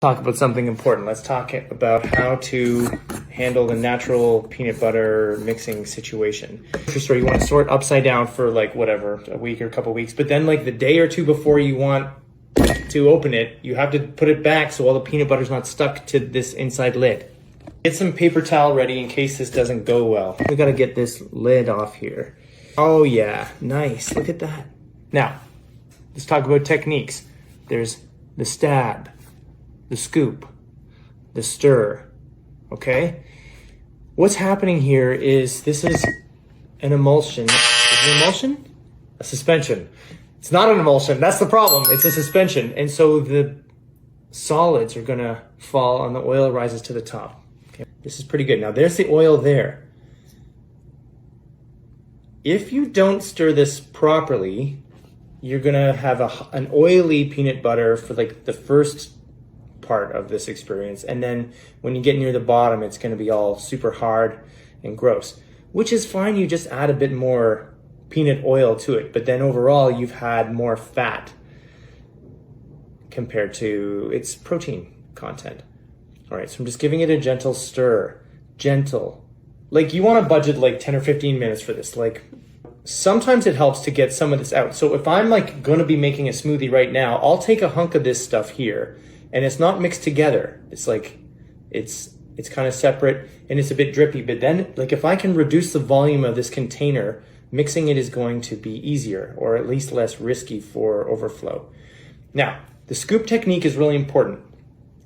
Talk about something important. Let's talk about how to handle the natural peanut butter mixing situation. Grocery store, you want to store it upside down for like whatever, a week or a couple weeks, but then like the day or two before you want to open it, you have to put it back so all the peanut butter's not stuck to this inside lid. Get some paper towel ready in case this doesn't go well. We gotta get this lid off here. Oh yeah, nice, look at that. Now, let's talk about techniques. There's the stab, the scoop, the stir, okay? What's happening here is this is an emulsion. Is it an emulsion? A suspension. It's not an emulsion, that's the problem. It's a suspension. And so the solids are gonna fall and the oil rises to the top. Okay, this is pretty good. Now there's the oil there. If you don't stir this properly, you're gonna have an oily peanut butter for like the first part of this experience, and then when you get near the bottom it's going to be all super hard and gross, which is fine. You just add a bit more peanut oil to it, but then overall you've had more fat compared to its protein content. All right, so I'm just giving it a gentle stir. Gentle, like you want to budget like 10 or 15 minutes for this. Like sometimes it helps to get some of this out. So if I'm like going to be making a smoothie right now, I'll take a hunk of this stuff here, and it's not mixed together. It's like, it's kind of separate and it's a bit drippy, but then like if I can reduce the volume of this container, mixing it is going to be easier, or at least less risky for overflow. Now, the scoop technique is really important.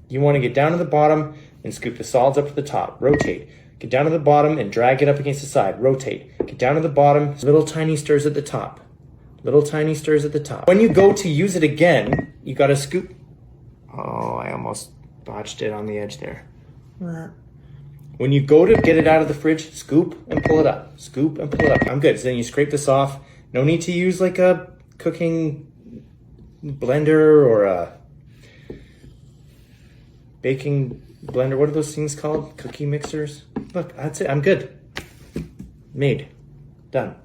You want to get down to the bottom and scoop the solids up to the top, rotate. Get down to the bottom and drag it up against the side, rotate. Get down to the bottom, little tiny stirs at the top. Little tiny stirs at the top. When you go to use it again, you got to scoop. Oh, I almost botched it on the edge there. When you go to get it out of the fridge, scoop and pull it up. Scoop and pull it up. I'm good. So then you scrape this off. No need to use like a cooking blender or a baking blender. What are those things called? Cookie mixers? Look, that's it. I'm good. Made. Done.